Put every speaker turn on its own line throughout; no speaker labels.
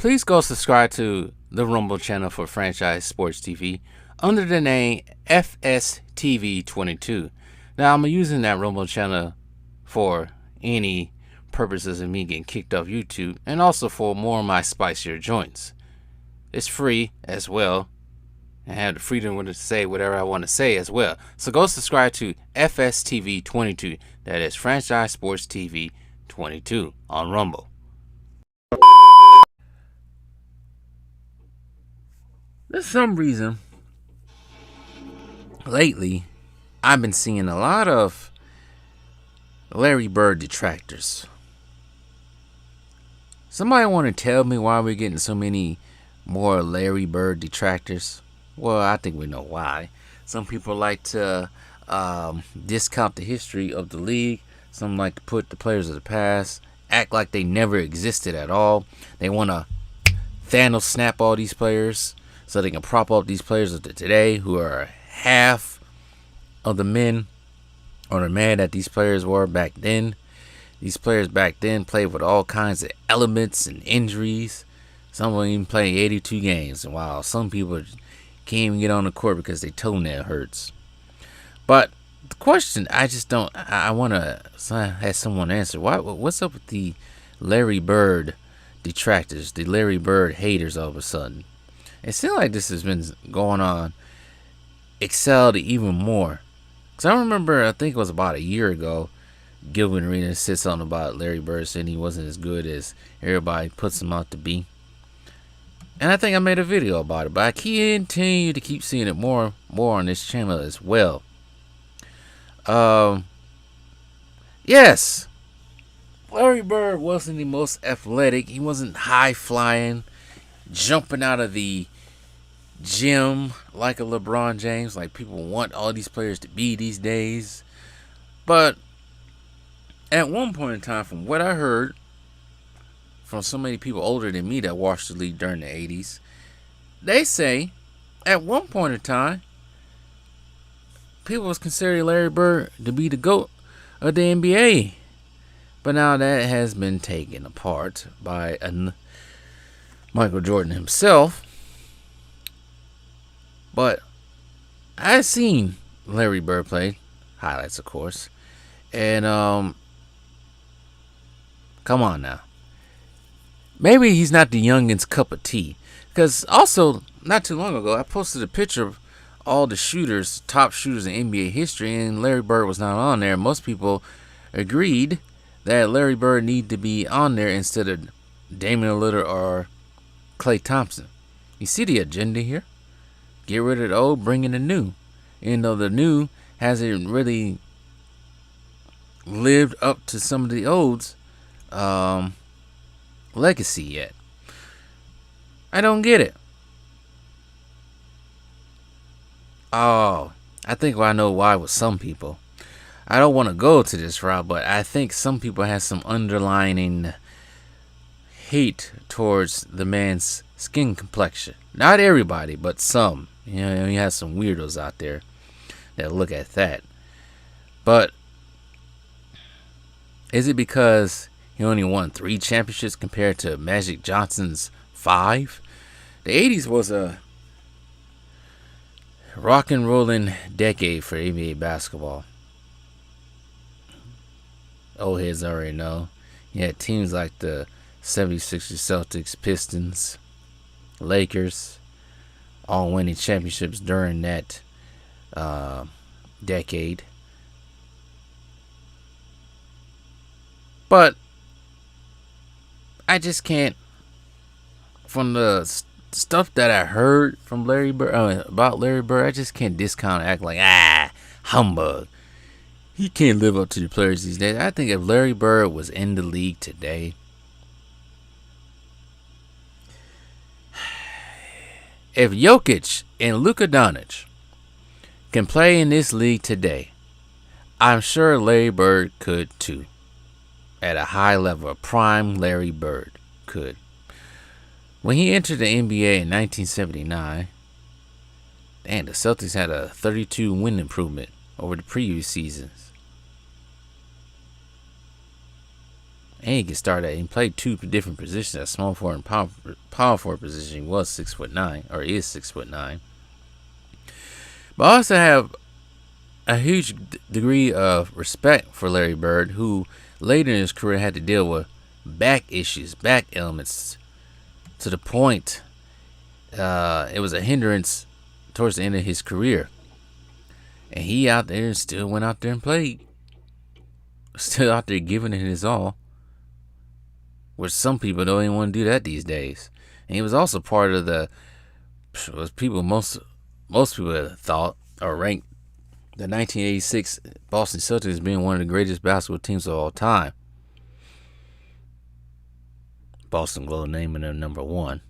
Please go subscribe to the Rumble channel for Franchise Sports TV under the name FSTV22. Now, I'm using that Rumble channel for any purposes of me getting kicked off YouTube and also for more of my spicier joints. It's free as well. I have the freedom to say whatever I want to say as well. So go subscribe to FSTV22. That is Franchise Sports TV 22 on Rumble. There's some reason lately I've been seeing a lot of Larry Bird detractors. Somebody want to tell me why we're getting so many more Larry Bird detractors? Well, I think we know why. Some people like to discount the history of the league. Some like to put the players of the past, act like they never existed at all. They want to Thanos snap all these players so they can prop up these players of today who are half of the men or the man that these players were back then. These players back then played with all kinds of elements and injuries. Some of them even play 82 games, while some people can't even get on the court because their toenail hurts. But the question I want to have someone answer. What's up with the Larry Bird detractors, the Larry Bird haters all of a sudden? It seems like this has been going on, excelled even more. Because I remember, I think it was about a year ago, Gilbert Arenas said something about Larry Bird, saying he wasn't as good as everybody puts him out to be. And I think I made a video about it, but I continue to keep seeing it more on this channel as well. Yes, Larry Bird wasn't the most athletic. He wasn't high flying, jumping out of the gym like a LeBron James, like people want all these players to be these days. But at one point in time, from what I heard from so many people older than me that watched the league during the 80s, they say at one point in time, people was considering Larry Bird to be the GOAT of the NBA. But now that has been taken apart by Michael Jordan himself. But I've seen Larry Bird play, highlights of course, and come on now. Maybe he's not the youngin's cup of tea. Because also, not too long ago, I posted a picture of all the shooters, top shooters in NBA history, and Larry Bird was not on there. Most people agreed that Larry Bird needed to be on there instead of Damian Lillard or Klay Thompson. You see the agenda here? Get rid of the old, bring in the new. Even though the new hasn't really lived up to some of the old's legacy yet. I don't get it. Oh, I think I know why with some people. I don't want to go to this route, but I think some people have some underlying hate towards the man's skin complexion. Not everybody, but some. You know, you have some weirdos out there that look at that. But is it because he only won 3 championships compared to Magic Johnson's 5? The 80s was a rock and rolling decade for NBA basketball. Old heads already know. You had teams like the 76ers, Celtics, Pistons, Lakers, all winning championships during that decade. But I just can't, from the stuff that I heard from Larry Bird, about Larry Bird, I just can't discount and act like, humbug. He can't live up to the players these days. I think if Larry Bird was in the league today, if Jokic and Luka Doncic can play in this league today, I'm sure Larry Bird could too. At a high level, a prime Larry Bird could. When he entered the NBA in 1979, the Celtics had a 32 win improvement over the previous seasons. And he can start at. He played two different positions at small forward and power forward position. He was 6'9", or is 6'9". But I also have a huge degree of respect for Larry Bird, who later in his career had to deal with back issues, back ailments, to the point it was a hindrance towards the end of his career. And he out there and still went out there and played. Still out there giving it his all. Which some people don't even want to do that these days. And he was also part of most people thought or ranked the 1986 Boston Celtics as being one of the greatest basketball teams of all time. Boston Globe naming them number one.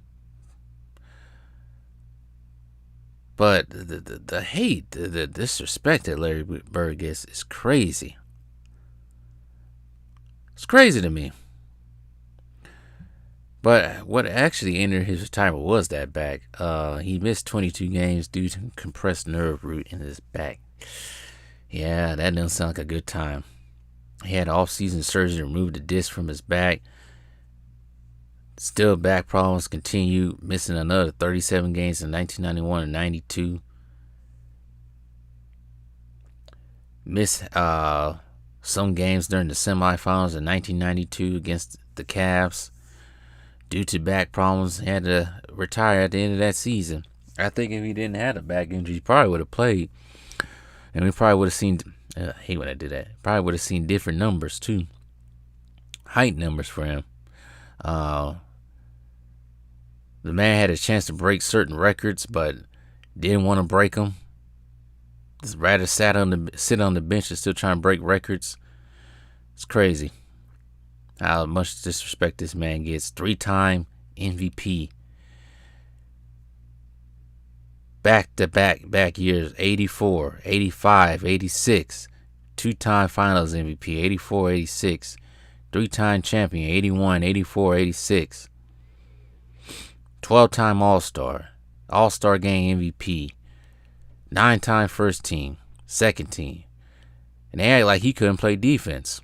But the hate, the disrespect that Larry Bird gets is crazy. It's crazy to me. But what actually ended his retirement was that back. He missed 22 games due to compressed nerve root in his back. Yeah, that doesn't sound like a good time. He had off-season surgery to remove the disc from his back. Still back problems continued, missing another 37 games in 1991 and 92. Missed some games during the semifinals in 1992 against the Cavs. Due to back problems, he had to retire at the end of that season. I think if he didn't have a back injury, he probably would have played. And we probably would have seen, I hate when I do that, probably would have seen different numbers too. Height numbers for him. The man had a chance to break certain records, but didn't want to break them. Just rather sit on the bench and still trying to break records. It's crazy how much disrespect this man gets. 3-time MVP. Back years, 84, 85, 86. 2-time finals MVP, 84, 86. 3-time champion, 81, 84, 86. 12-time All-Star. All-Star Game MVP. 9-time first team. Second team. And they act like he couldn't play defense.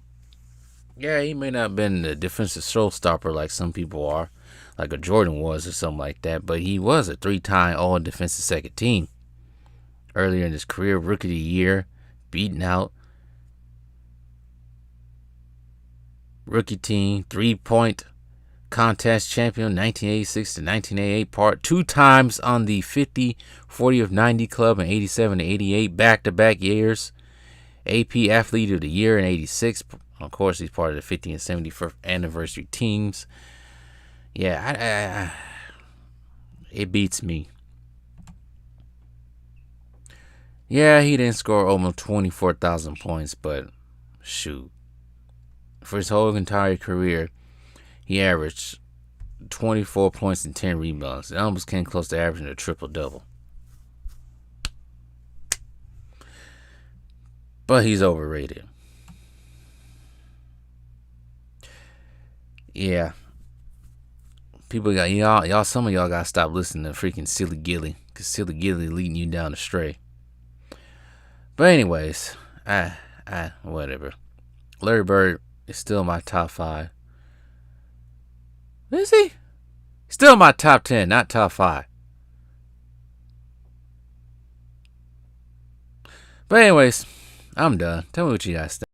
Yeah, he may not have been the defensive showstopper like some people are, like a Jordan was or something like that, but he was a 3-time all-defensive second team. Earlier in his career, Rookie of the Year, beaten out. Rookie team, 3-point contest champion, 1986 to 1988 part. 2 times on the 50, 40 of 90 club in 87 to 88, back-to-back years. AP Athlete of the Year in 86. Of course, he's part of the 50th and 71st anniversary teams. Yeah, it beats me. Yeah, he didn't score almost 24,000 points, but shoot. For his whole entire career, he averaged 24 points and 10 rebounds. It almost came close to averaging a triple-double. But he's overrated. Yeah. People got y'all. Some of y'all gotta stop listening to freaking Silly Gilly, cause Silly Gilly leading you down astray. But anyways, whatever. Larry Bird is still my top 5. Is he? Still my top 10, not top 5. But anyways, I'm done. Tell me what you guys think.